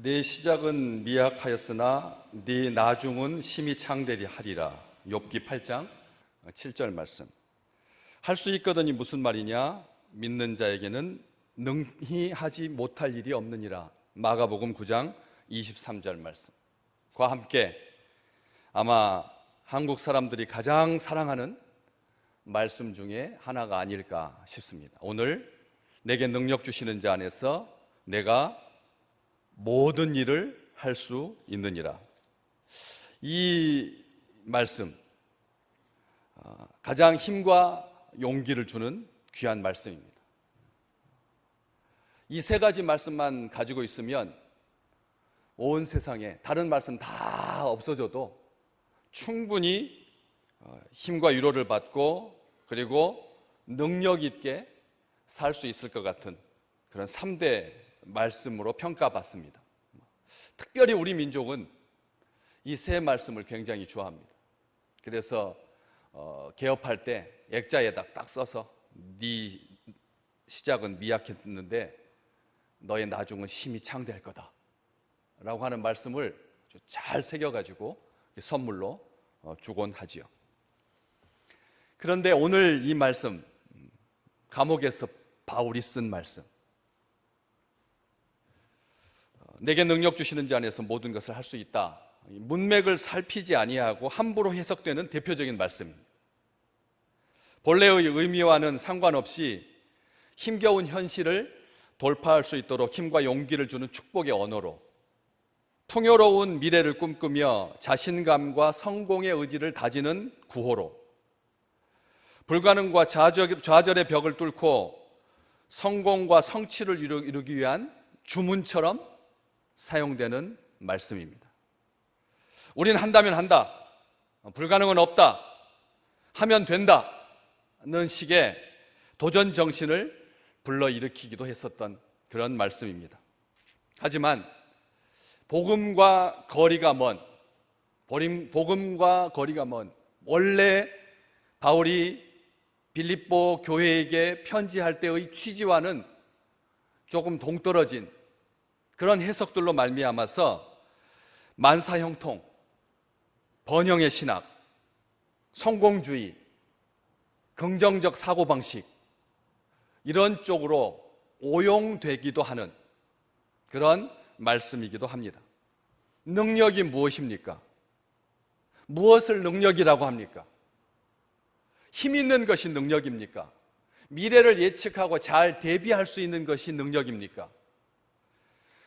내 시작은 미약하였으나 네 나중은 심히 창대리 하리라. 욥기 8장 7절 말씀. 할 수 있거든이 무슨 말이냐? 믿는 자에게는 능히 하지 못할 일이 없느니라. 마가복음 9장 23절 말씀과 함께 아마 한국 사람들이 가장 사랑하는 말씀 중에 하나가 아닐까 싶습니다. 오늘 내게 능력 주시는 자 안에서 내가 모든 일을 할 수 있느니라. 이 말씀 가장 힘과 용기를 주는 귀한 말씀입니다. 이 세 가지 말씀만 가지고 있으면 온 세상에 다른 말씀 다 없어져도 충분히 힘과 위로를 받고 그리고 능력 있게 살 수 있을 것 같은 그런 3대 말씀으로 평가받습니다. 특별히 우리 민족은 이 세 말씀을 굉장히 좋아합니다. 그래서 개업할 때 액자에다 딱 써서 네 시작은 미약했는데 너의 나중은 심히 창대할 거다 라고 하는 말씀을 잘 새겨가지고 선물로 주곤 하지요. 그런데 오늘 이 말씀, 감옥에서 바울이 쓴 말씀, 내게 능력 주시는 자 안에서 모든 것을 할 수 있다, 문맥을 살피지 아니하고 함부로 해석되는 대표적인 말씀입니다. 본래의 의미와는 상관없이 힘겨운 현실을 돌파할 수 있도록 힘과 용기를 주는 축복의 언어로, 풍요로운 미래를 꿈꾸며 자신감과 성공의 의지를 다지는 구호로, 불가능과 좌절의 벽을 뚫고 성공과 성취를 이루기 위한 주문처럼 사용되는 말씀입니다. 우린 한다면 한다, 불가능은 없다, 하면 된다는 식의 도전 정신을 불러일으키기도 했었던 그런 말씀입니다. 하지만 복음과 거리가 먼 원래 바울이 빌립보 교회에게 편지할 때의 취지와는 조금 동떨어진 그런 해석들로 말미암아서 만사형통, 번영의 신학, 성공주의, 긍정적 사고방식 이런 쪽으로 오용되기도 하는 그런 말씀이기도 합니다. 능력이 무엇입니까? 무엇을 능력이라고 합니까? 힘 있는 것이 능력입니까? 미래를 예측하고 잘 대비할 수 있는 것이 능력입니까?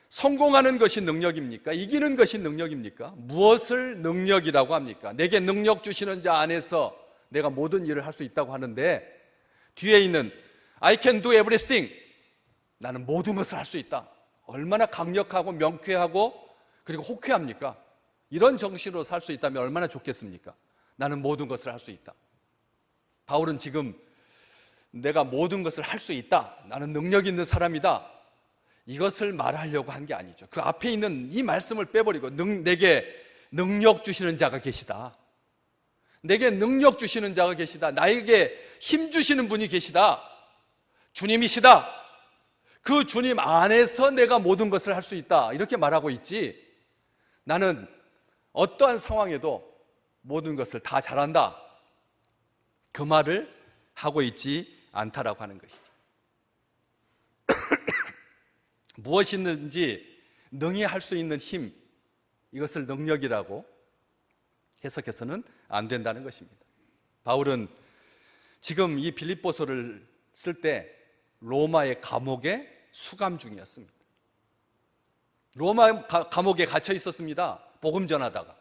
성공하는 것이 능력입니까? 이기는 것이 능력입니까? 무엇을 능력이라고 합니까? 내게 능력 주시는 자 안에서 내가 모든 일을 할 수 있다고 하는데 뒤에 있는 I can do everything, 나는 모든 것을 할 수 있다, 얼마나 강력하고 명쾌하고 그리고 호쾌합니까? 이런 정신으로 살 수 있다면 얼마나 좋겠습니까? 나는 모든 것을 할 수 있다. 바울은 지금 내가 모든 것을 할 수 있다, 나는 능력 있는 사람이다, 이것을 말하려고 한 게 아니죠. 그 앞에 있는 이 말씀을 빼버리고 내게 능력 주시는 자가 계시다, 내게 능력 주시는 자가 계시다, 나에게 힘 주시는 분이 계시다, 주님이시다, 그 주님 안에서 내가 모든 것을 할 수 있다, 이렇게 말하고 있지, 나는 어떠한 상황에도 모든 것을 다 잘한다, 그 말을 하고 있지 않다라고 하는 것이죠. 무엇이든지 능히 할 수 있는 힘, 이것을 능력이라고 해석해서는 안 된다는 것입니다. 바울은 지금 이 빌립보서를 쓸 때 로마의 감옥에 수감 중이었습니다. 로마 감옥에 갇혀 있었습니다. 복음 전하다가.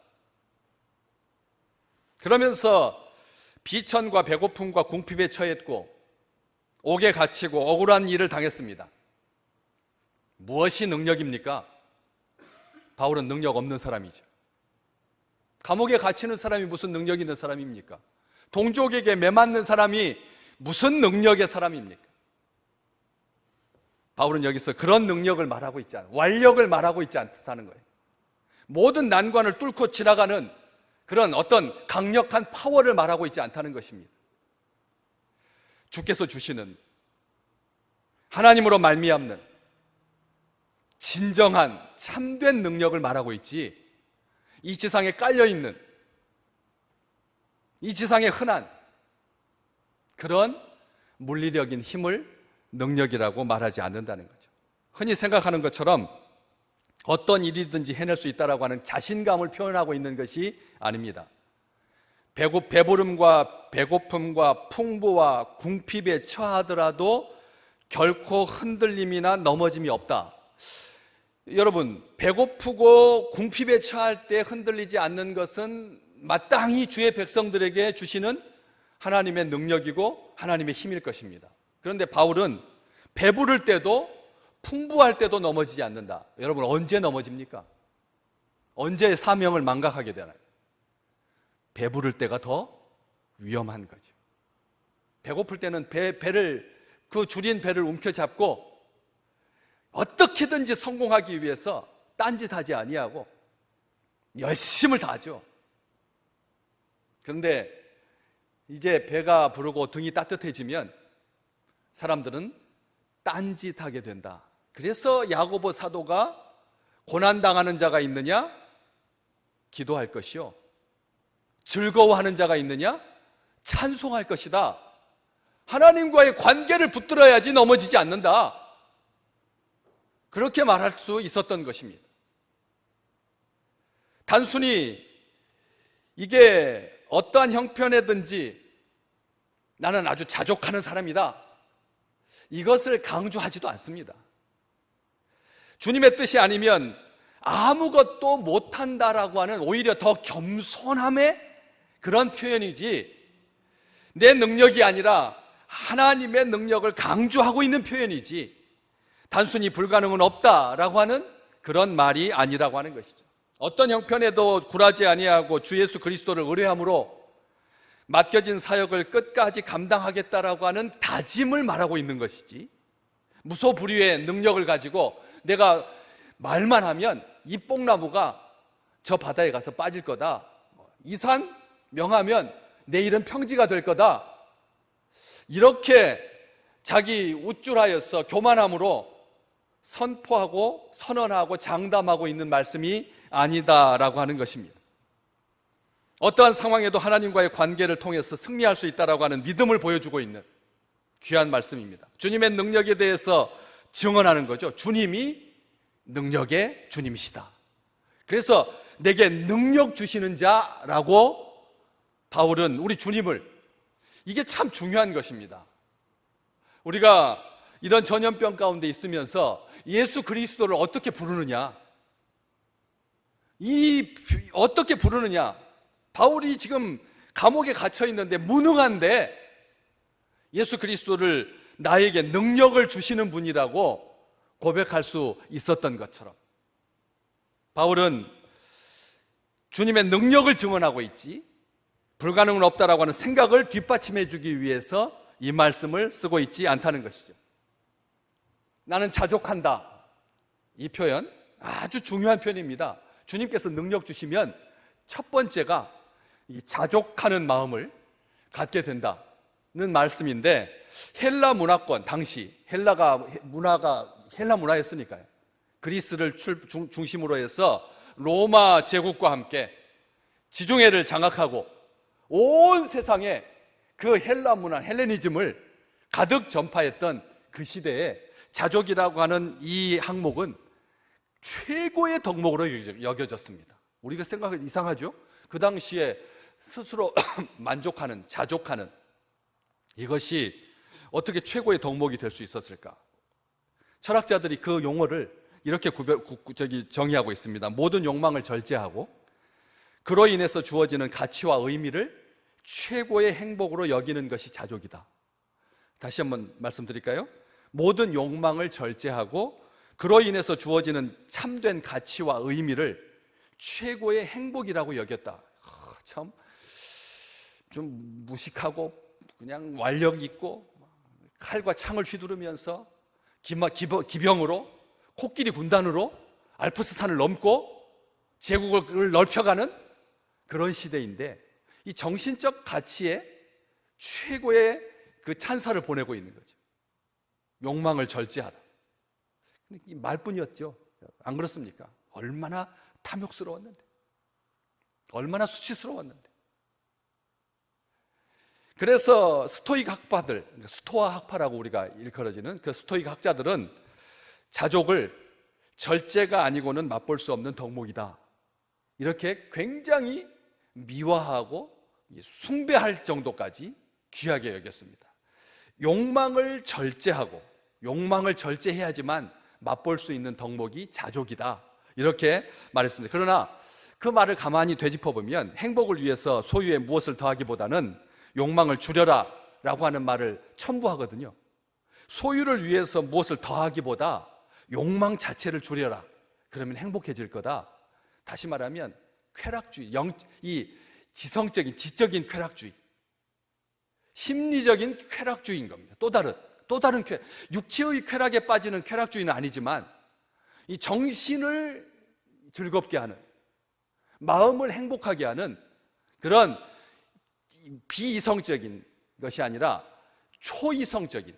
그러면서 비천과 배고픔과 궁핍에 처했고 옥에 갇히고 억울한 일을 당했습니다. 무엇이 능력입니까? 바울은 능력 없는 사람이죠. 감옥에 갇히는 사람이 무슨 능력 있는 사람입니까? 동족에게 매맞는 사람이 무슨 능력의 사람입니까? 바울은 여기서 그런 능력을 말하고 있지 않아요. 완력을 말하고 있지 않다는 거예요. 모든 난관을 뚫고 지나가는 그런 어떤 강력한 파워를 말하고 있지 않다는 것입니다. 주께서 주시는 하나님으로 말미암는 진정한 참된 능력을 말하고 있지, 이 지상에 깔려있는, 이 지상에 흔한 그런 물리적인 힘을 능력이라고 말하지 않는다는 거죠. 흔히 생각하는 것처럼 어떤 일이든지 해낼 수 있다라고 하는 자신감을 표현하고 있는 것이 아닙니다. 배부름과 배고픔과 풍부와 궁핍에 처하더라도 결코 흔들림이나 넘어짐이 없다. 여러분, 배고프고 궁핍에 처할 때 흔들리지 않는 것은 마땅히 주의 백성들에게 주시는 하나님의 능력이고 하나님의 힘일 것입니다. 그런데 바울은 배부를 때도 풍부할 때도 넘어지지 않는다. 여러분, 언제 넘어집니까? 언제 사명을 망각하게 되나요? 배부를 때가 더 위험한 거죠. 배고플 때는 그 줄인 배를 움켜잡고 어떻게든지 성공하기 위해서 딴짓하지 아니하고 열심을 다하죠. 그런데 이제 배가 부르고 등이 따뜻해지면 사람들은 딴짓하게 된다. 그래서 야고보 사도가 고난당하는 자가 있느냐? 기도할 것이요. 즐거워하는 자가 있느냐? 찬송할 것이다. 하나님과의 관계를 붙들어야지 넘어지지 않는다. 그렇게 말할 수 있었던 것입니다. 단순히 이게 어떠한 형편이든지 나는 아주 자족하는 사람이다, 이것을 강조하지도 않습니다. 주님의 뜻이 아니면 아무것도 못한다라고 하는 오히려 더 겸손함의 그런 표현이지, 내 능력이 아니라 하나님의 능력을 강조하고 있는 표현이지, 단순히 불가능은 없다라고 하는 그런 말이 아니라고 하는 것이죠. 어떤 형편에도 굴하지 아니하고 주 예수 그리스도를 의뢰함으로 맡겨진 사역을 끝까지 감당하겠다라고 하는 다짐을 말하고 있는 것이지, 무소불위의 능력을 가지고 내가 말만 하면 이 뽕나무가 저 바다에 가서 빠질 거다, 이 산 명하면 내일은 평지가 될 거다, 이렇게 자기 우쭐하여서 교만함으로 선포하고 선언하고 장담하고 있는 말씀이 아니다라고 하는 것입니다. 어떠한 상황에도 하나님과의 관계를 통해서 승리할 수 있다라고 하는 믿음을 보여주고 있는 귀한 말씀입니다. 주님의 능력에 대해서 증언하는 거죠. 주님이 능력의 주님이시다. 그래서 내게 능력 주시는 자라고 바울은 우리 주님을, 이게 참 중요한 것입니다. 우리가 이런 전염병 가운데 있으면서 예수 그리스도를 어떻게 부르느냐, 어떻게 부르느냐. 바울이 지금 감옥에 갇혀 있는데 무능한데 예수 그리스도를 나에게 능력을 주시는 분이라고 고백할 수 있었던 것처럼, 바울은 주님의 능력을 증언하고 있지, 불가능은 없다라고 하는 생각을 뒷받침해 주기 위해서 이 말씀을 쓰고 있지 않다는 것이죠. 나는 자족한다, 이 표현 아주 중요한 표현입니다. 주님께서 능력 주시면 첫 번째가 이 자족하는 마음을 갖게 된다는 말씀인데, 헬라 문화권, 당시 헬라 문화였으니까요. 그리스를 중심으로 해서 로마 제국과 함께 지중해를 장악하고 온 세상에 그 헬라 문화, 헬레니즘을 가득 전파했던 그 시대에 자족이라고 하는 이 항목은 최고의 덕목으로 여겨졌습니다. 우리가 생각하기 이상하죠? 그 당시에 스스로 만족하는, 자족하는 이것이 어떻게 최고의 덕목이 될 수 있었을까? 철학자들이 그 용어를 이렇게 정의하고 있습니다. 모든 욕망을 절제하고 그로 인해서 주어지는 가치와 의미를 최고의 행복으로 여기는 것이 자족이다. 다시 한번 말씀드릴까요? 모든 욕망을 절제하고 그로 인해서 주어지는 참된 가치와 의미를 최고의 행복이라고 여겼다. 참 좀 무식하고 그냥 완력 있고 칼과 창을 휘두르면서 기병으로 코끼리 군단으로 알프스산을 넘고 제국을 넓혀가는 그런 시대인데, 이 정신적 가치에 최고의 그 찬사를 보내고 있는 거죠. 욕망을 절제하라. 이 말뿐이었죠. 안 그렇습니까? 얼마나 탐욕스러웠는데, 얼마나 수치스러웠는데. 그래서 스토익 학파들, 스토아 학파라고 우리가 일컬어지는 그 스토익 학자들은 자족을 절제가 아니고는 맛볼 수 없는 덕목이다, 이렇게 굉장히 미화하고 숭배할 정도까지 귀하게 여겼습니다. 욕망을 절제하고 욕망을 절제해야지만 맛볼 수 있는 덕목이 자족이다, 이렇게 말했습니다. 그러나 그 말을 가만히 되짚어보면 행복을 위해서 소유에 무엇을 더하기보다는 욕망을 줄여라 라고 하는 말을 첨부하거든요. 소유를 위해서 무엇을 더하기보다 욕망 자체를 줄여라, 그러면 행복해질 거다. 다시 말하면 쾌락주의, 이 지성적인 지적인 쾌락주의, 심리적인 쾌락주의인 겁니다. 또 다른 육체의 쾌락에 빠지는 쾌락주의는 아니지만 이 정신을 즐겁게 하는, 마음을 행복하게 하는 그런 비이성적인 것이 아니라 초이성적인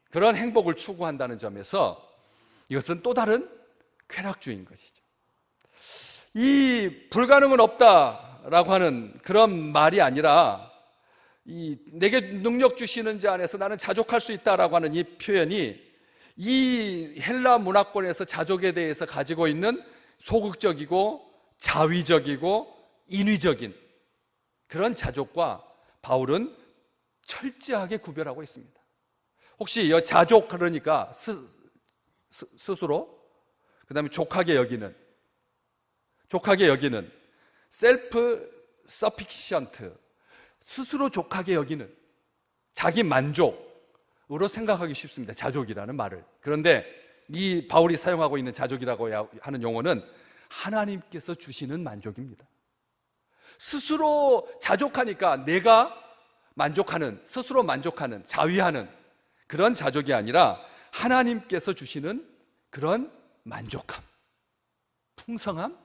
그런 행복을 추구한다는 점에서 이것은 또 다른 쾌락주의인 것이죠. 이 불가능은 없다라고 하는 그런 말이 아니라 내게 능력 주시는 자 안에서 나는 자족할 수 있다라고 하는 이 표현이 이 헬라 문화권에서 자족에 대해서 가지고 있는 소극적이고 자위적이고 인위적인 그런 자족과 바울은 철저하게 구별하고 있습니다. 혹시 이 자족, 그러니까 스스로, 그 다음에 족하게 여기는 셀프 서피션트, 스스로 족하게 여기는, 자기 만족으로 생각하기 쉽습니다, 자족이라는 말을. 그런데 이 바울이 사용하고 있는 자족이라고 하는 용어는 하나님께서 주시는 만족입니다. 스스로 자족하니까 내가 만족하는, 스스로 만족하는, 자위하는 그런 자족이 아니라 하나님께서 주시는 그런 만족함, 풍성함,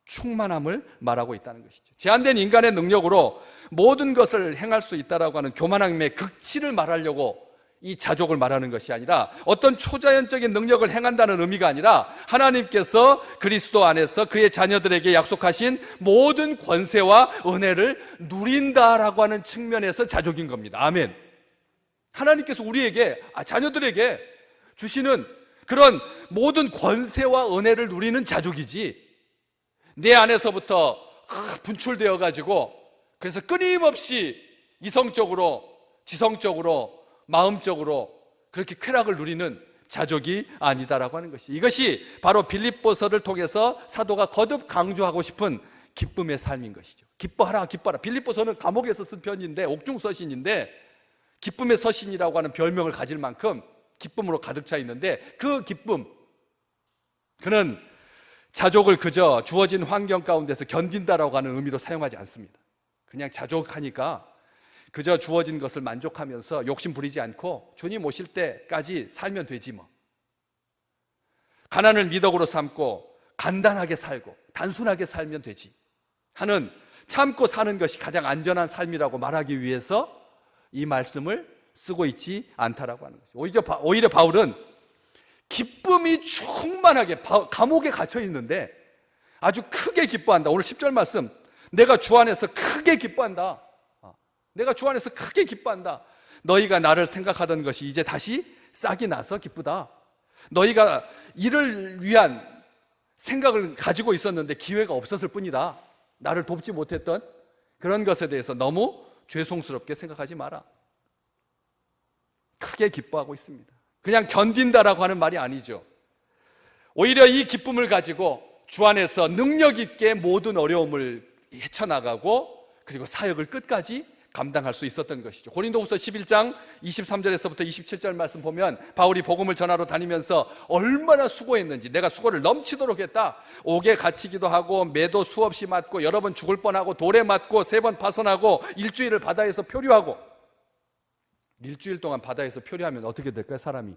충만함을 말하고 있다는 것이죠. 제한된 인간의 능력으로 모든 것을 행할 수 있다라고 하는 교만함의 극치를 말하려고 이 자족을 말하는 것이 아니라 어떤 초자연적인 능력을 행한다는 의미가 아니라 하나님께서 그리스도 안에서 그의 자녀들에게 약속하신 모든 권세와 은혜를 누린다라고 하는 측면에서 자족인 겁니다. 아멘. 하나님께서 우리에게, 자녀들에게 주시는 그런 모든 권세와 은혜를 누리는 자족이지, 내 안에서부터 분출되어 가지고 그래서 끊임없이 이성적으로, 지성적으로, 마음적으로 그렇게 쾌락을 누리는 자족이 아니다라고 하는 것이, 이것이 바로 빌립보서를 통해서 사도가 거듭 강조하고 싶은 기쁨의 삶인 것이죠. 기뻐하라, 기뻐하라. 빌립보서는 감옥에서 쓴 편인데, 옥중서신인데 기쁨의 서신이라고 하는 별명을 가질 만큼 기쁨으로 가득 차 있는데, 그 기쁨, 그는 자족을 그저 주어진 환경 가운데서 견딘다라고 하는 의미로 사용하지 않습니다. 그냥 자족하니까 그저 주어진 것을 만족하면서 욕심 부리지 않고 주님 오실 때까지 살면 되지 뭐. 가난을 미덕으로 삼고 간단하게 살고 단순하게 살면 되지 하는, 참고 사는 것이 가장 안전한 삶이라고 말하기 위해서 이 말씀을 쓰고 있지 않다라고 하는 것이죠. 오히려 바울은 기쁨이 충만하게, 감옥에 갇혀 있는데 아주 크게 기뻐한다. 오늘 10절 말씀, 내가 주 안에서 크게 기뻐한다. 내가 주 안에서 크게 기뻐한다. 너희가 나를 생각하던 것이 이제 다시 싹이 나서 기쁘다. 너희가 이를 위한 생각을 가지고 있었는데 기회가 없었을 뿐이다. 나를 돕지 못했던 그런 것에 대해서 너무 죄송스럽게 생각하지 마라. 크게 기뻐하고 있습니다. 그냥 견딘다라고 하는 말이 아니죠. 오히려 이 기쁨을 가지고 주 안에서 능력 있게 모든 어려움을 헤쳐나가고 그리고 사역을 끝까지 감당할 수 있었던 것이죠. 고린도후서 11장 23절에서부터 27절 말씀 보면 바울이 복음을 전하러 다니면서 얼마나 수고했는지, 내가 수고를 넘치도록 했다. 옥에 갇히기도 하고 매도 수없이 맞고 여러 번 죽을 뻔하고 돌에 맞고 3번 파선하고 일주일을 바다에서 표류하고. 일주일 동안 바다에서 표류하면 어떻게 될까요? 사람이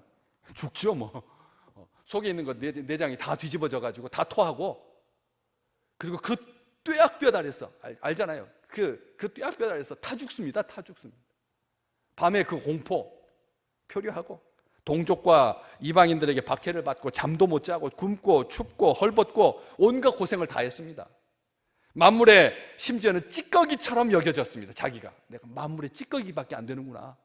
죽죠 뭐. 속에 있는 것 내장이 다 뒤집어져 가지고 다 토하고, 그리고 그 뙤약볕 아래서, 알잖아요. 그 뙤약볕 아래서 타 죽습니다. 밤에 그 공포, 표류하고 동족과 이방인들에게 박해를 받고 잠도 못 자고 굶고 춥고 헐벗고 온갖 고생을 다 했습니다. 만물의 심지어는 찌꺼기처럼 여겨졌습니다. 자기가 내가 만물의 찌꺼기밖에 안 되는구나.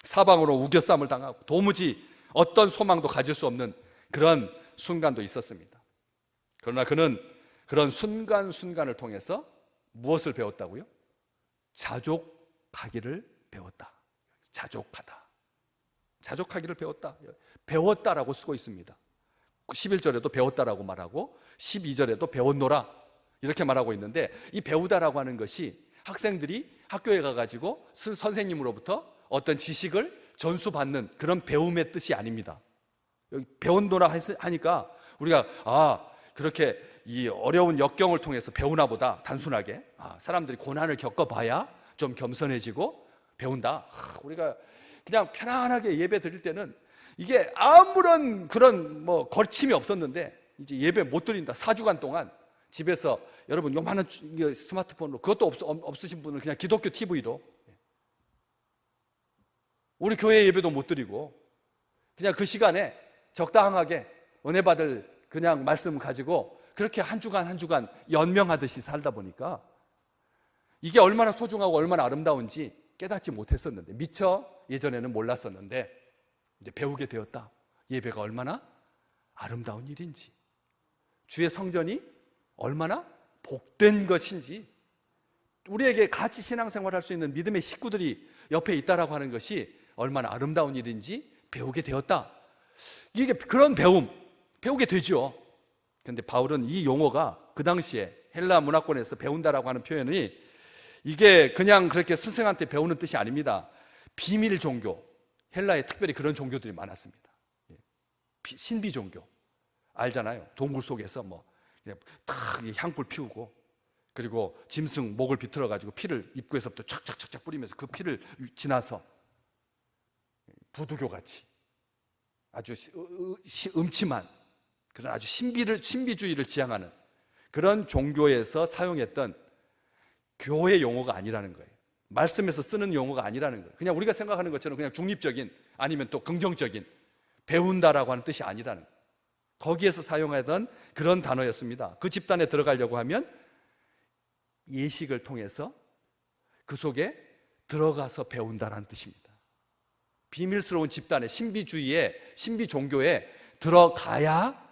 사방으로 우겨쌈을 당하고 도무지 어떤 소망도 가질 수 없는 그런 순간도 있었습니다. 그러나 그는 그런 순간순간을 통해서 무엇을 배웠다고요? 자족하기를 배웠다. 자족하기를 배웠다. 배웠다라고 쓰고 있습니다. 11절에도 배웠다라고 말하고 12절에도 배웠노라 이렇게 말하고 있는데, 이 배우다라고 하는 것이 학생들이 학교에 가가지고 선생님으로부터 어떤 지식을 전수받는 그런 배움의 뜻이 아닙니다. 여기 배웠노라 하니까 우리가 그렇게 이 어려운 역경을 통해서 배우나 보다, 단순하게 사람들이 고난을 겪어봐야 좀 겸손해지고 배운다. 우리가 그냥 편안하게 예배 드릴 때는 이게 아무런 그런 거침이 없었는데 이제 예배 못 드린다. 4주간 동안 집에서 여러분 요만한 스마트폰으로, 그것도 없으신 분은 그냥 기독교 TV로 우리 교회 예배도 못 드리고 그냥 그 시간에 적당하게 은혜 받을 그냥 말씀 가지고 그렇게 한 주간 연명하듯이 살다 보니까 이게 얼마나 소중하고 얼마나 아름다운지 깨닫지 못했었는데, 미처 예전에는 몰랐었는데 이제 배우게 되었다. 예배가 얼마나 아름다운 일인지, 주의 성전이 얼마나 복된 것인지, 우리에게 같이 신앙생활할 수 있는 믿음의 식구들이 옆에 있다라고 하는 것이 얼마나 아름다운 일인지 배우게 되었다. 이게 그런 배우게 되죠. 그런데 바울은 이 용어가 그 당시에 헬라 문화권에서 배운다라고 하는 표현이 이게 그냥 그렇게 선생한테 배우는 뜻이 아닙니다. 비밀 종교, 헬라에 특별히 그런 종교들이 많았습니다. 신비 종교 알잖아요. 동굴 속에서 그냥 탁 향불 피우고, 그리고 짐승 목을 비틀어 가지고 피를 입구에서부터 촥촥촥 뿌리면서 그 피를 지나서 부두교 같이 아주 음침한 그런 아주 신비주의를 지향하는 그런 종교에서 사용했던 교회 용어가 아니라는 거예요. 말씀에서 쓰는 용어가 아니라는 거예요. 그냥 우리가 생각하는 것처럼 그냥 중립적인, 아니면 또 긍정적인 배운다라고 하는 뜻이 아니라는 거예요. 거기에서 사용하던 그런 단어였습니다. 그 집단에 들어가려고 하면 예식을 통해서 그 속에 들어가서 배운다라는 뜻입니다. 비밀스러운 집단의 신비 종교에 들어가야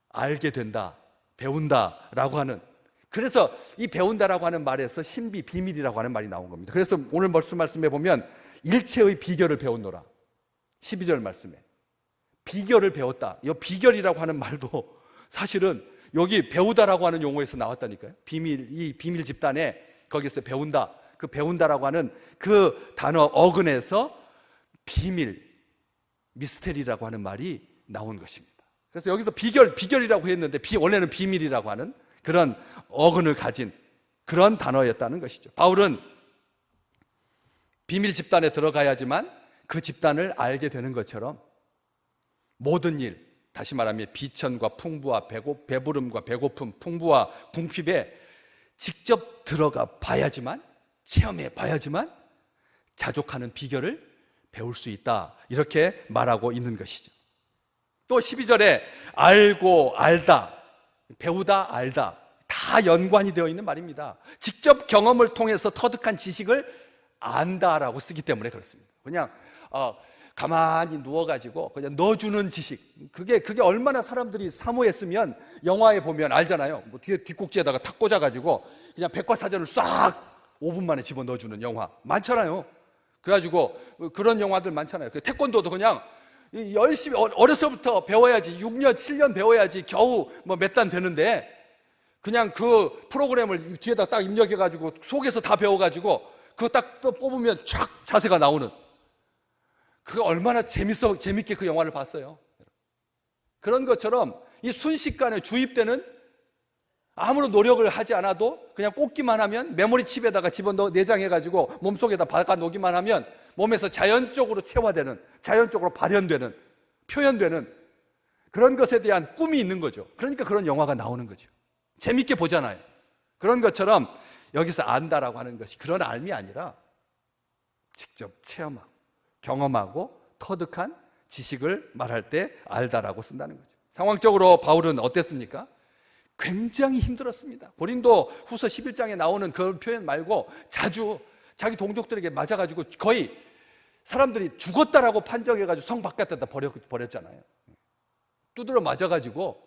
알게 된다, 배운다라고 하는, 그래서 이 배운다라고 하는 말에서 신비, 비밀이라고 하는 말이 나온 겁니다. 그래서 오늘 말씀해 보면 일체의 비결을 배웠노라, 12절 말씀에 비결을 배웠다. 이 비결이라고 하는 말도 사실은 여기 배우다라고 하는 용어에서 나왔다니까요. 이 비밀 집단에 거기서 배운다, 그 배운다라고 하는 그 단어 어근에서 비밀, 미스테리라고 하는 말이 나온 것입니다. 그래서 여기도 비결이라고 했는데 원래는 비밀이라고 하는 그런 어근을 가진 그런 단어였다는 것이죠. 바울은 비밀 집단에 들어가야지만 그 집단을 알게 되는 것처럼 모든 일, 다시 말하면 비천과 풍부와 배부름과 배고픔, 풍부와 궁핍에 직접 들어가 봐야지만, 체험해 봐야지만 자족하는 비결을 배울 수 있다, 이렇게 말하고 있는 것이죠. 또 12절에 알고 알다, 배우다 알다, 다 연관이 되어 있는 말입니다. 직접 경험을 통해서 터득한 지식을 안다라고 쓰기 때문에 그렇습니다. 그냥 가만히 누워가지고 그냥 넣어주는 지식, 그게 얼마나 사람들이 사모했으면 영화에 보면 알잖아요. 뒤에 뒷꼭지에다가 탁 꽂아가지고 그냥 백과사전을 싹 5분 만에 집어 넣어주는 영화 많잖아요. 그래가지고 그런 영화들 많잖아요. 태권도도 그냥 열심히 어려서부터 배워야지, 6년 7년 배워야지 겨우 몇 단 되는데, 그냥 그 프로그램을 뒤에다 딱 입력해가지고 속에서 다 배워가지고 그거 딱 뽑으면 촥 자세가 나오는, 그게 얼마나 재밌게 그 영화를 봤어요. 그런 것처럼 이 순식간에 주입되는, 아무런 노력을 하지 않아도 그냥 꽂기만 하면, 메모리 칩에다가 집어넣어 내장해가지고 몸속에다 박아 놓기만 하면 몸에서 자연적으로 체화되는, 자연적으로 발현되는, 표현되는 그런 것에 대한 꿈이 있는 거죠. 그러니까 그런 영화가 나오는 거죠. 재밌게 보잖아요. 그런 것처럼 여기서 안다라고 하는 것이 그런 알미 아니라 직접 체험하고 경험하고 터득한 지식을 말할 때 알다라고 쓴다는 거죠. 상황적으로 바울은 어땠습니까? 굉장히 힘들었습니다. 고린도 후서 11장에 나오는 그 표현 말고 자주 자기 동족들에게 맞아가지고 거의 사람들이 죽었다라고 판정해가지고 성 바깥에다 버렸잖아요. 두드러 맞아가지고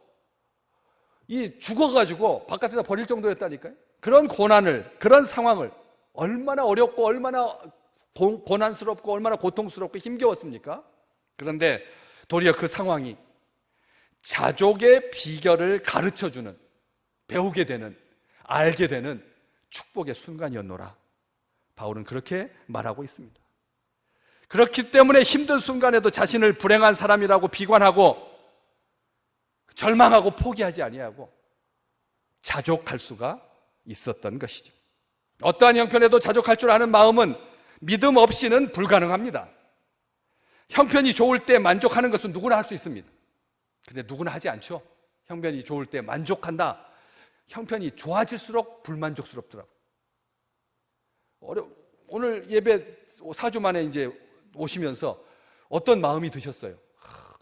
이 죽어가지고 바깥에다 버릴 정도였다니까요. 그런 고난을, 그런 상황을 얼마나 어렵고 얼마나 고난스럽고 얼마나 고통스럽고 힘겨웠습니까? 그런데 도리어 그 상황이 자족의 비결을 가르쳐주는, 배우게 되는, 알게 되는 축복의 순간이었노라. 바울은 그렇게 말하고 있습니다. 그렇기 때문에 힘든 순간에도 자신을 불행한 사람이라고 비관하고 절망하고 포기하지 아니하고 자족할 수가 있었던 것이죠. 어떠한 형편에도 자족할 줄 아는 마음은 믿음 없이는 불가능합니다. 형편이 좋을 때 만족하는 것은 누구나 할 수 있습니다. 근데 누구나 하지 않죠. 형편이 좋을 때 만족한다. 형편이 좋아질수록 불만족스럽더라고요. 오늘 예배 4주 만에 이제 오시면서 어떤 마음이 드셨어요?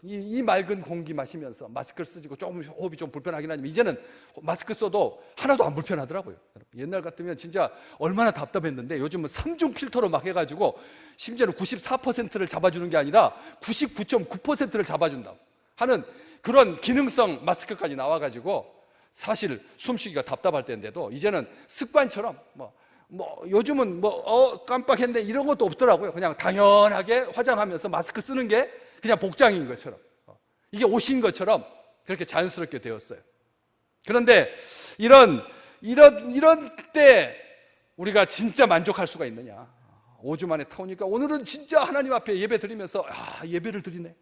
이 맑은 공기 마시면서 마스크를 쓰고 조금 호흡이 좀 불편하긴 하지만 이제는 마스크 써도 하나도 안 불편하더라고요. 옛날 같으면 진짜 얼마나 답답했는데 요즘은 3중 필터로 막 해가지고 심지어는 94%를 잡아주는 게 아니라 99.9%를 잡아준다고 하는 그런 기능성 마스크까지 나와가지고 사실 숨쉬기가 답답할 때인데도 이제는 습관처럼 요즘은 깜빡했는데 이런 것도 없더라고요. 그냥 당연하게 화장하면서 마스크 쓰는 게 그냥 복장인 것처럼, 이게 옷인 것처럼 그렇게 자연스럽게 되었어요. 그런데 이런 때 우리가 진짜 만족할 수가 있느냐? 5주 만에 타오니까 오늘은 진짜 하나님 앞에 예배 드리면서 예배를 드리네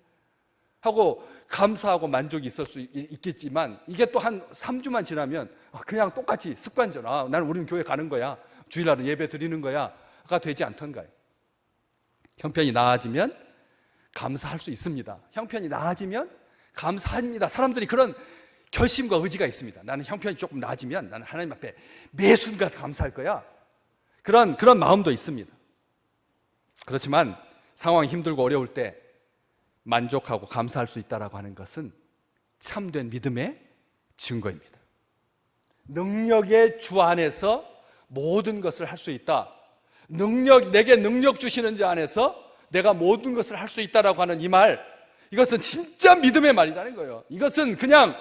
하고 감사하고 만족이 있을 수 있겠지만 이게 또 한 3주만 지나면 그냥 똑같이 습관적으로 나는 우리는 교회 가는 거야, 주일날은 예배 드리는 거야가 되지 않던가요? 형편이 나아지면 감사할 수 있습니다. 형편이 나아지면 감사합니다. 사람들이 그런 결심과 의지가 있습니다. 나는 형편이 조금 나아지면 나는 하나님 앞에 매 순간 감사할 거야. 그런 마음도 있습니다. 그렇지만 상황이 힘들고 어려울 때 만족하고 감사할 수 있다라고 하는 것은 참된 믿음의 증거입니다. 능력의 주 안에서 모든 것을 할 수 있다. 내게 능력 주시는 자 안에서 내가 모든 것을 할 수 있다라고 하는 이 말, 이것은 진짜 믿음의 말이라는 거예요. 이것은 그냥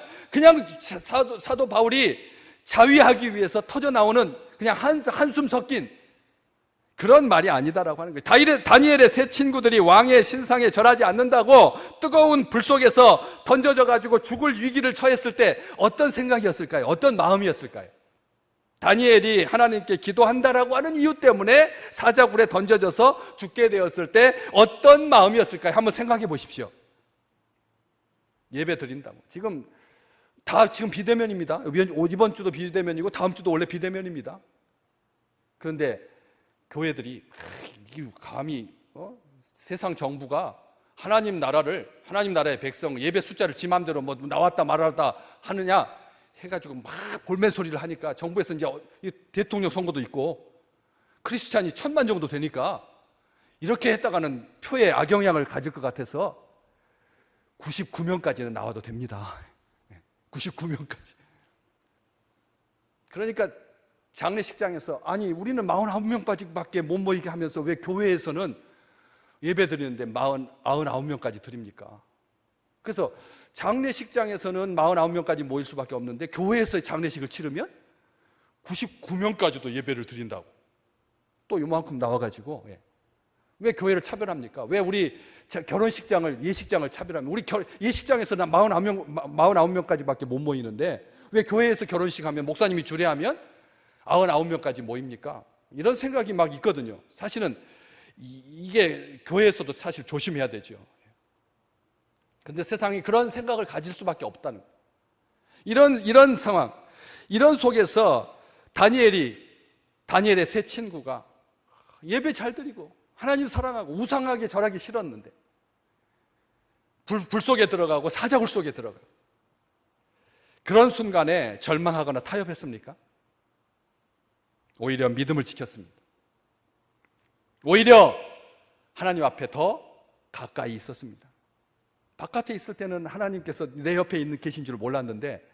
사도 바울이 자위하기 위해서 터져 나오는 그냥 한숨 섞인 그런 말이 아니다라고 하는 거예요. 다니엘의 세 친구들이 왕의 신상에 절하지 않는다고 뜨거운 불 속에서 던져져 가지고 죽을 위기를 처했을 때 어떤 생각이었을까요? 어떤 마음이었을까요? 다니엘이 하나님께 기도한다라고 하는 이유 때문에 사자굴에 던져져서 죽게 되었을 때 어떤 마음이었을까요? 한번 생각해 보십시오. 예배 드린다고. 지금 비대면입니다. 이번 주도 비대면이고 다음 주도 원래 비대면입니다. 그런데 교회들이 감히 세상 정부가 하나님 나라의 백성 예배 숫자를 지 맘대로 나왔다 말았다 하느냐 해가지고 막 볼멘 소리를 하니까 정부에서 이제 대통령 선거도 있고 크리스찬이 1000만 정도 되니까 이렇게 했다가는 표에 악영향을 가질 것 같아서 99명까지는 나와도 됩니다. 99명까지. 그러니까 장례식장에서 우리는 49명까지밖에 못 모이게 하면서 왜 교회에서는 예배 드리는데 49명까지 드립니까? 그래서 장례식장에서는 49명까지 모일 수밖에 없는데 교회에서 장례식을 치르면 99명까지도 예배를 드린다고 또 이만큼 나와가지고 왜 교회를 차별합니까? 왜 우리 예식장을 차별합니까? 우리 예식장에서는 49명까지밖에 못 모이는데 왜 교회에서 결혼식 하면 목사님이 주례하면 99명까지 모입니까? 이런 생각이 막 있거든요. 사실은 이게 교회에서도 사실 조심해야 되죠. 근데 세상이 그런 생각을 가질 수밖에 없다는 거예요. 이런 상황, 이런 속에서 다니엘의 세 친구가 예배 잘 드리고 하나님 사랑하고 우상하게 절하기 싫었는데 불 속에 들어가고 사자굴 속에 들어가고 그런 순간에 절망하거나 타협했습니까? 오히려 믿음을 지켰습니다. 오히려 하나님 앞에 더 가까이 있었습니다. 바깥에 있을 때는 하나님께서 내 옆에 있는 계신 줄 몰랐는데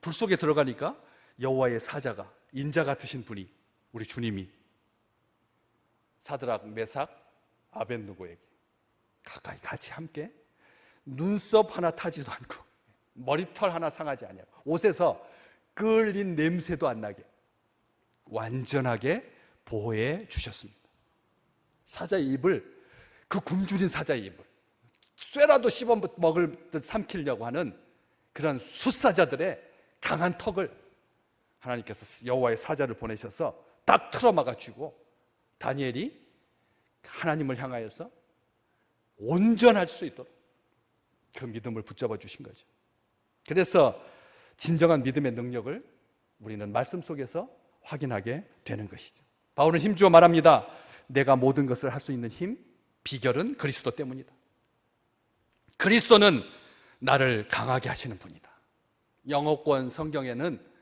불 속에 들어가니까 여호와의 사자가, 인자 같으신 분이, 우리 주님이 사드락, 메삭, 아벳느고에게 가까이 같이 함께 눈썹 하나 타지도 않고 머리털 하나 상하지 아니하고 옷에서 끌린 냄새도 안 나게 완전하게 보호해 주셨습니다. 사자의 입을, 그 굶주린 사자의 입을 쇠라도 씹어 먹을 듯 삼키려고 하는 그런 숫사자들의 강한 턱을 하나님께서 여호와의 사자를 보내셔서 딱 틀어막아주고 다니엘이 하나님을 향하여서 온전할 수 있도록 그 믿음을 붙잡아 주신 거죠. 그래서 진정한 믿음의 능력을 우리는 말씀 속에서 확인하게 되는 것이죠. 바울은 힘주어 말합니다. 내가 모든 것을 할 수 있는 힘, 비결은 그리스도 때문이다. 그리스도는 나를 강하게 하시는 분이다. 영어권 성경에는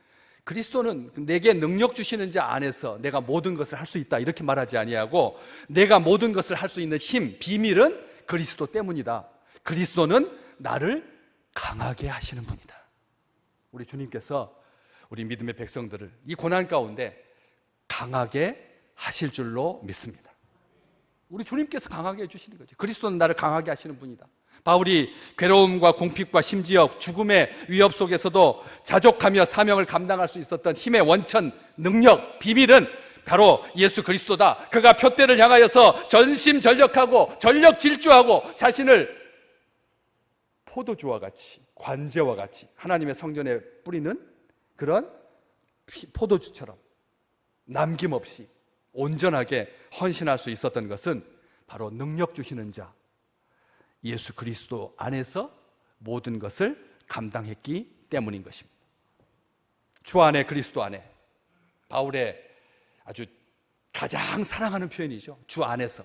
그리스도는 내게 능력 주시는 자 안에서 내가 모든 것을 할 수 있다 이렇게 말하지 아니하고 내가 모든 것을 할 수 있는 힘, 비밀은 그리스도 때문이다. 그리스도는 나를 강하게 하시는 분이다. 우리 주님께서 우리 믿음의 백성들을 이 고난 가운데 강하게 하실 줄로 믿습니다. 우리 주님께서 강하게 해주시는 거죠. 그리스도는 나를 강하게 하시는 분이다. 바울이 괴로움과 궁핍과 심지어 죽음의 위협 속에서도 자족하며 사명을 감당할 수 있었던 힘의 원천, 능력, 비밀은 바로 예수 그리스도다. 그가 표대를 향하여서 전심전력하고 전력 질주하고 자신을 포도주와 같이, 관제와 같이 하나님의 성전에 뿌리는 그런 포도주처럼 남김없이 온전하게 헌신할 수 있었던 것은 바로 능력 주시는 자 예수 그리스도 안에서 모든 것을 감당했기 때문인 것입니다. 주 안에, 그리스도 안에. 바울의 아주 가장 사랑하는 표현이죠. 주 안에서,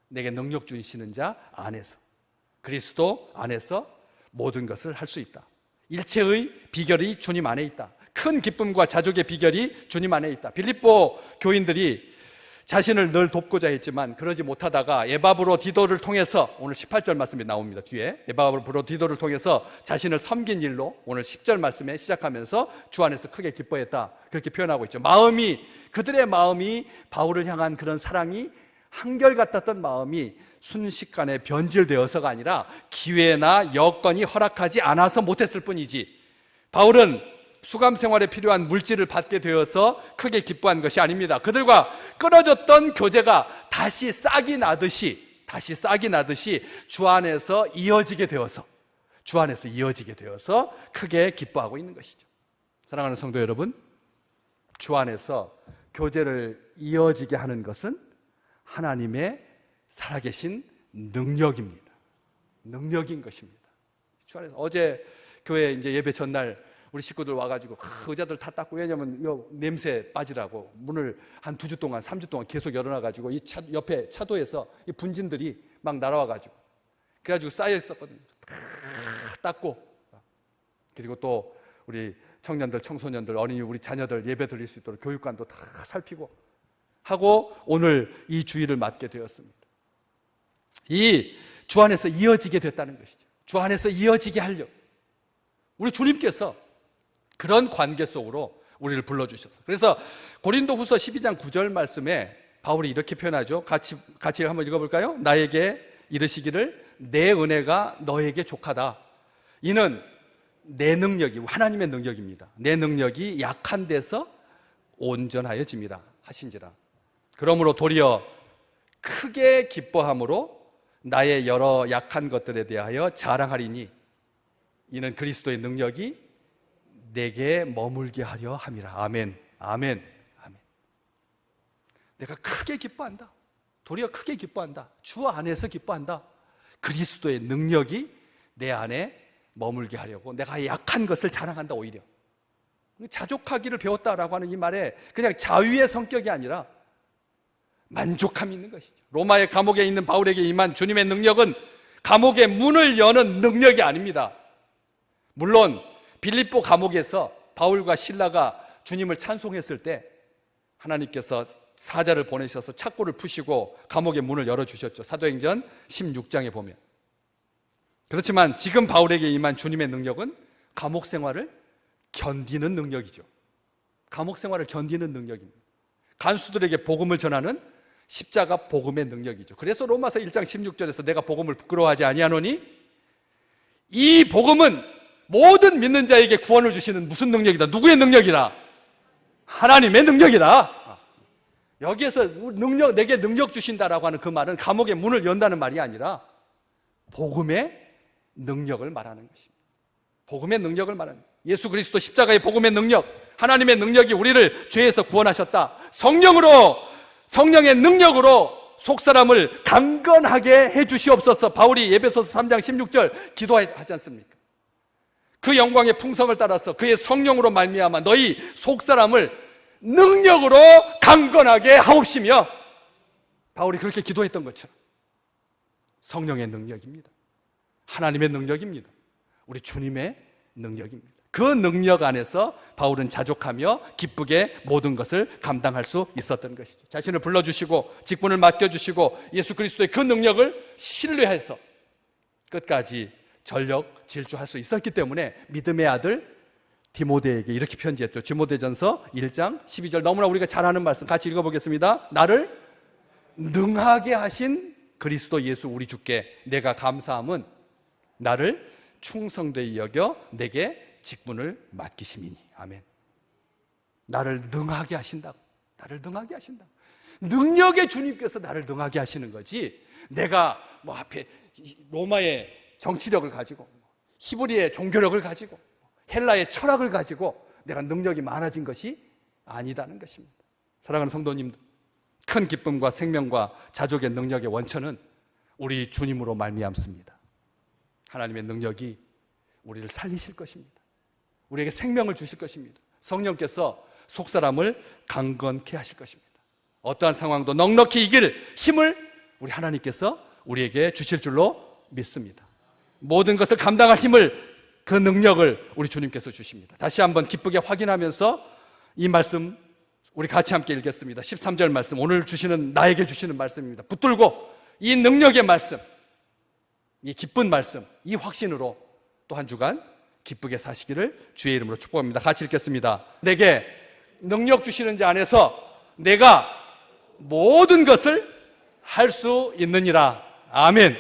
내게 능력 주시는 자 안에서, 그리스도 안에서 모든 것을 할 수 있다. 일체의 비결이 주님 안에 있다. 큰 기쁨과 자족의 비결이 주님 안에 있다. 빌립보 교인들이 자신을 늘 돕고자 했지만 그러지 못하다가 에바브로디도를 통해서, 오늘 18절 말씀이 나옵니다. 뒤에 에바브로디도를 통해서 자신을 섬긴 일로 오늘 10절 말씀에 시작하면서 주 안에서 크게 기뻐했다, 그렇게 표현하고 있죠. 그들의 마음이 바울을 향한 그런 사랑이 한결같았던 마음이 순식간에 변질되어서가 아니라 기회나 여건이 허락하지 않아서 못했을 뿐이지, 바울은 수감 생활에 필요한 물질을 받게 되어서 크게 기뻐한 것이 아닙니다. 그들과 끊어졌던 교제가 다시 싹이 나듯이 주 안에서 이어지게 되어서 크게 기뻐하고 있는 것이죠. 사랑하는 성도 여러분, 주 안에서 교제를 이어지게 하는 것은 하나님의 살아계신 능력입니다. 능력인 것입니다. 주 안에서 어제 교회 이제 예배 전날 우리 식구들 와가지고 의자들 다 닦고, 왜냐면 요 냄새 빠지라고 문을 한 2주 동안 3주 동안 계속 열어놔가지고 이 옆에 차도에서 이 분진들이 막 날아와가지고 그래가지고 쌓여 있었거든요. 다 닦고, 그리고 또 우리 청년들, 청소년들, 어린이, 우리 자녀들 예배 드릴 수 있도록 교육관도 다 살피고 하고 오늘 이 주일을 맞게 되었습니다. 이 주 안에서 이어지게 됐다는 것이죠. 주 안에서 이어지게 하려고 우리 주님께서 그런 관계 속으로 우리를 불러주셨어요. 그래서 고린도후서 12장 9절 말씀에 바울이 이렇게 표현하죠. 같이 한번 읽어볼까요? 나에게 이르시기를 내 은혜가 너에게 족하다. 이는 내 능력이, 하나님의 능력입니다. 내 능력이 약한 데서 온전하여짐이라 하신지라. 그러므로 도리어 크게 기뻐함으로 나의 여러 약한 것들에 대하여 자랑하리니 이는 그리스도의 능력이 내게 머물게 하려 함이라. 아멘, 아멘, 아멘. 내가 크게 기뻐한다. 도리어 크게 기뻐한다. 주 안에서 기뻐한다. 그리스도의 능력이 내 안에 머물게 하려고 내가 약한 것을 자랑한다. 오히려 자족하기를 배웠다라고 하는 이 말에 그냥 자유의 성격이 아니라 만족함이 있는 것이죠. 로마의 감옥에 있는 바울에게 임한 주님의 능력은 감옥의 문을 여는 능력이 아닙니다. 물론 빌립보 감옥에서 바울과 실라가 주님을 찬송했을 때 하나님께서 사자를 보내셔서 착고를 푸시고 감옥의 문을 열어주셨죠. 사도행전 16장에 보면. 그렇지만 지금 바울에게 임한 주님의 능력은 감옥 생활을 견디는 능력이죠. 감옥 생활을 견디는 능력입니다. 간수들에게 복음을 전하는 십자가 복음의 능력이죠. 그래서 로마서 1장 16절에서 내가 복음을 부끄러워하지 아니하노니 이 복음은 모든 믿는 자에게 구원을 주시는 무슨 능력이다? 누구의 능력이다? 하나님의 능력이다. 여기에서 내게 능력 주신다라고 하는 그 말은 감옥의 문을 연다는 말이 아니라 복음의 능력을 말하는 것입니다. 복음의 능력을 말하는 거예요. 예수 그리스도 십자가의 복음의 능력, 하나님의 능력이 우리를 죄에서 구원하셨다. 성령의 능력으로 속사람을 강건하게 해주시옵소서. 바울이 에베소서 3장 16절 기도하지 않습니까? 그 영광의 풍성을 따라서 그의 성령으로 말미암아 너희 속사람을 능력으로 강건하게 하옵시며, 바울이 그렇게 기도했던 것처럼 성령의 능력입니다. 하나님의 능력입니다. 우리 주님의 능력입니다. 그 능력 안에서 바울은 자족하며 기쁘게 모든 것을 감당할 수 있었던 것이죠. 자신을 불러주시고 직분을 맡겨주시고 예수 그리스도의 그 능력을 신뢰해서 끝까지 전력 질주할 수 있었기 때문에 믿음의 아들 디모데에게 이렇게 편지했죠. 디모데전서 1장 12절, 너무나 우리가 잘 아는 말씀 같이 읽어보겠습니다. 나를 능하게 하신 그리스도 예수 우리 주께 내가 감사함은 나를 충성되이 여겨 내게 직분을 맡기심이니. 아멘. 나를 능하게 하신다고. 나를 능하게 하신다고. 능력의 주님께서 나를 능하게 하시는 거지, 내가 앞에 로마의 정치력을 가지고 히브리의 종교력을 가지고 헬라의 철학을 가지고 내가 능력이 많아진 것이 아니다는 것입니다. 사랑하는 성도님들, 큰 기쁨과 생명과 자족의 능력의 원천은 우리 주님으로 말미암습니다. 하나님의 능력이 우리를 살리실 것입니다. 우리에게 생명을 주실 것입니다. 성령께서 속사람을 강건케 하실 것입니다. 어떠한 상황도 넉넉히 이길 힘을 우리 하나님께서 우리에게 주실 줄로 믿습니다. 모든 것을 감당할 힘을, 그 능력을 우리 주님께서 주십니다. 다시 한번 기쁘게 확인하면서 이 말씀 우리 같이 함께 읽겠습니다. 13절 말씀, 오늘 나에게 주시는 말씀입니다. 붙들고 이 능력의 말씀, 이 기쁜 말씀, 이 확신으로 또 한 주간 기쁘게 사시기를 주의 이름으로 축복합니다. 같이 읽겠습니다. 내게 능력 주시는 자 안에서 내가 모든 것을 할 수 있느니라. 아멘.